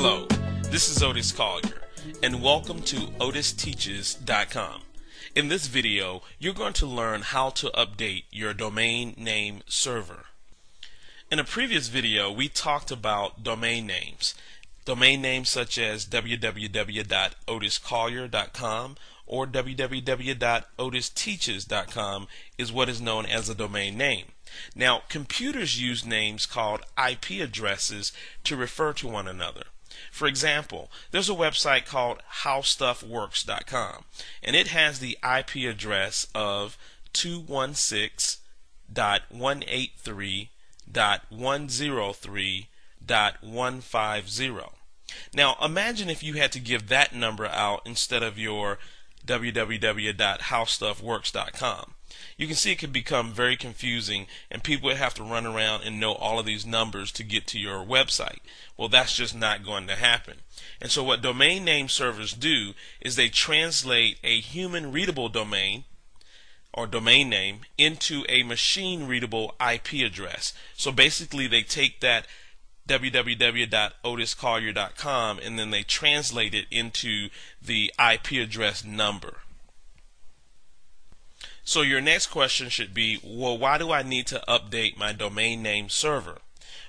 Hello, this is Otis Collier, and welcome to OtisTeaches.com. In this video, you're going to learn how to update your domain name server. In a previous video, we talked about domain names. Domain names such as www.otiscollier.com or www.otisteaches.com is what is known as a domain name. Now, computers use names called IP addresses to refer to one another. For example, there's a website called howstuffworks.com, and it has the IP address of 216.183.103.150. Now, imagine if you had to give that number out instead of your www.howstuffworks.com. You can see it could become very confusing, and people would have to run around and know all of these numbers to get to your website. Well, that's just not going to happen. And so what domain name servers do is they translate a human readable domain or domain name into a machine readable IP address. So basically they take that www.otiscollier.com and then they translate it into the IP address number. So your next question should be, well, why do I need to update my domain name server?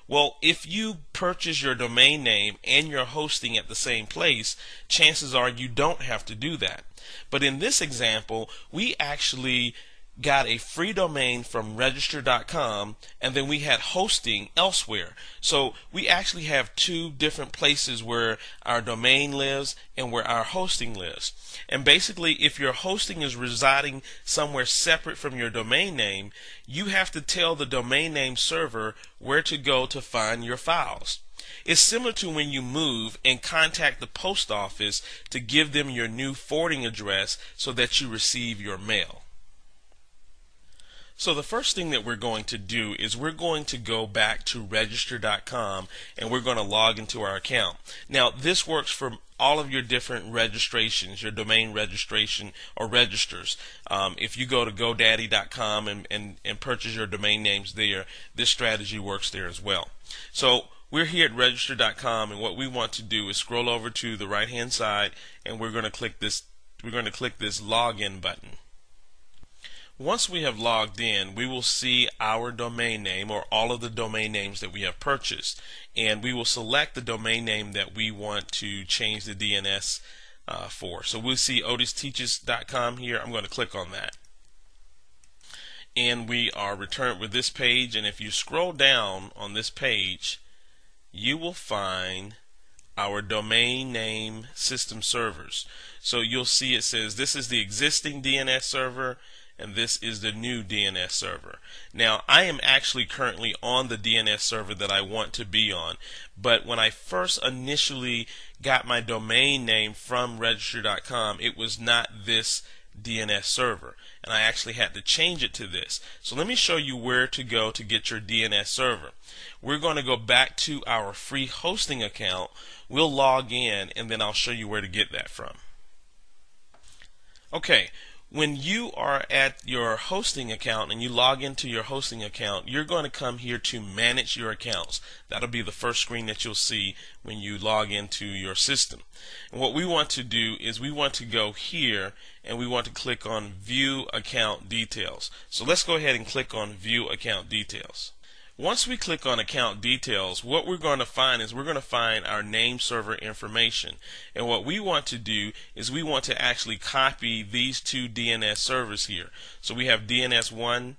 Well, if you purchase your domain name and your hosting at the same place, chances are you don't have to do that. But in this example, we actually got a free domain from register.com, and then we had hosting elsewhere. So we actually have two different places where our domain lives and where our hosting lives. And basically, if your hosting is residing somewhere separate from your domain name, you have to tell the domain name server where to go to find your files. It's similar to when you move and contact the post office to give them your new forwarding address so that you receive your mail. So the first thing that we're going to do is we're going to go back to register.com and we're going to log into our account. Now this works for all of your different registrations, your domain registration or registers. If you go to GoDaddy.com and purchase your domain names there, this strategy works there as well. So we're here at register.com, and what we want to do is scroll over to the right hand side and we're going to click this login button. Once we have logged in, we will see our domain name or all of the domain names that we have purchased, and we will select the domain name that we want to change the DNS for. So we'll see OtisTeaches.com here. I'm going to click on that, and we are returned with this page. And if you scroll down on this page, you will find our domain name system servers. So you'll see it says this is the existing DNS server and this is the new DNS server. Now, I am actually currently on the DNS server that I want to be on, but when I first initially got my domain name from register.com, it was not this DNS server, and I actually had to change it to this. So let me show you where to go to get your DNS server. We're going to go back to our free hosting account. We'll log in, and then I'll show you where to get that from. Okay. When you are at your hosting account and you log into your hosting account, you're going to come here to manage your accounts. That'll be the first screen that you'll see when you log into your system. And what we want to do is we want to go here and we want to click on View Account Details. So let's go ahead and click on View Account Details. Once we click on account details, what we're going to find is we're going to find our name server information. And what we want to do is we want to actually copy these two DNS servers here. So we have DNS1,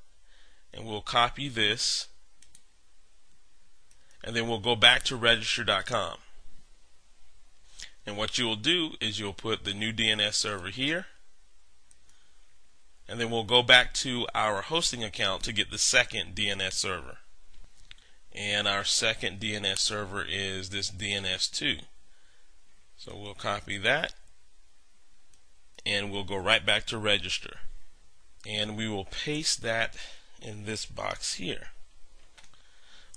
and we'll copy this, and then we'll go back to register.com. And what you'll do is you'll put the new DNS server here, and then we'll go back to our hosting account to get the second DNS server. And our second DNS server is this DNS2. So we'll copy that and we'll go right back to register. And we will paste that in this box here.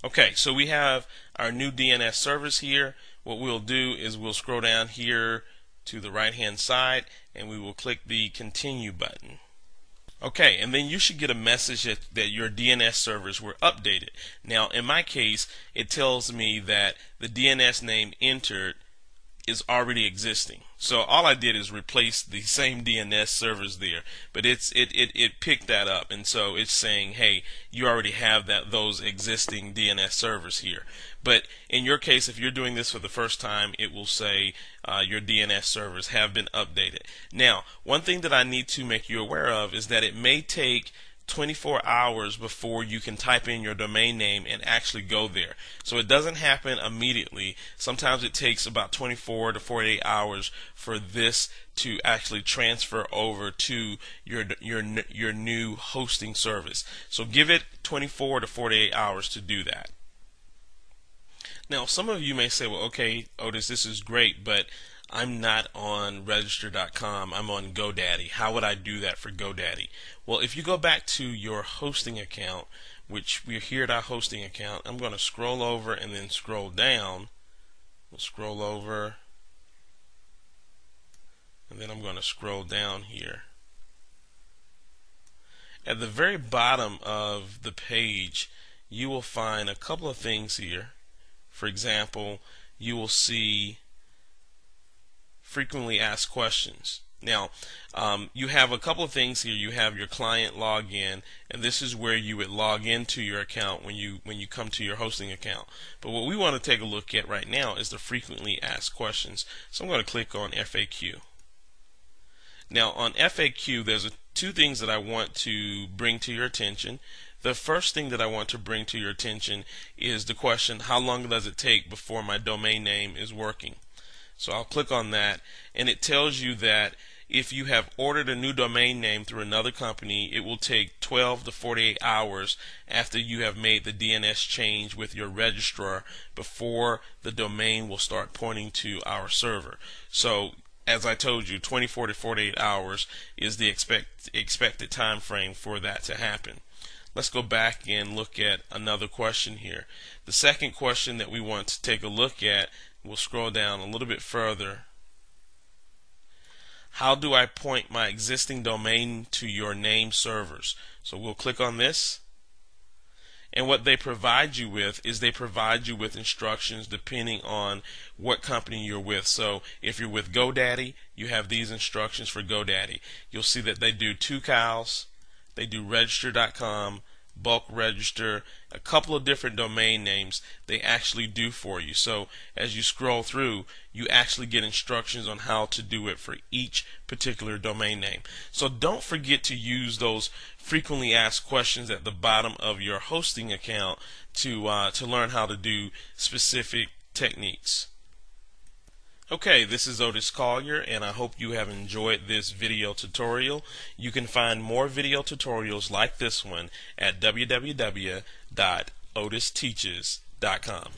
Okay, so we have our new DNS servers here. What we'll do is we'll scroll down here to the right hand side and we will click the continue button. Okay, and then you should get a message that your DNS servers were updated. Now, in my case, it tells me that the DNS name entered is already existing. So all I did is replace the same DNS servers there, but it picked that up, and so it's saying, hey, you already have those existing DNS servers here. But in your case, if you're doing this for the first time, it will say your DNS servers have been updated. Now, one thing that I need to make you aware of is that it may take 24 hours before you can type in your domain name and actually go there. So it doesn't happen immediately. Sometimes it takes about 24 to 48 hours for this to actually transfer over to your new hosting service. So give it 24 to 48 hours to do that. Now, some of you may say, well, okay, Otis, this is great, but I'm not on register.com. I'm on GoDaddy. How would I do that for GoDaddy? Well, if you go back to your hosting account, which we're here at our hosting account, I'm going to scroll over and then scroll down. We'll scroll over, and then I'm going to scroll down here. At the very bottom of the page, you will find a couple of things here. For example, you will see frequently asked questions. Now, you have a couple of things here. You have your client login, and this is where you would log into your account when you come to your hosting account. But what we want to take a look at right now is the frequently asked questions. So I'm going to click on FAQ. Now, on FAQ, there's two things that I want to bring to your attention. The first thing that I want to bring to your attention is the question, how long does it take before my domain name is working? So I'll click on that, and it tells you that if you have ordered a new domain name through another company, it will take 12 to 48 hours after you have made the DNS change with your registrar before the domain will start pointing to our server. So as I told you, 24 to 48 hours is the expected time frame for that to happen. Let's go back and look at another question here. The second question that we want to take a look at, we'll scroll down a little bit further. How do I point my existing domain to your name servers? So we'll click on this. And what they provide you with is they provide you with instructions depending on what company you're with. So if you're with GoDaddy, you have these instructions for GoDaddy. You'll see that they do 2cows, they do register.com, bulk register, a couple of different domain names they actually do for you. So as you scroll through, you actually get instructions on how to do it for each particular domain name. So don't forget to use those frequently asked questions at the bottom of your hosting account to learn how to do specific techniques. Okay, this is Otis Collier, and I hope you have enjoyed this video tutorial. You can find more video tutorials like this one at www.otisteaches.com.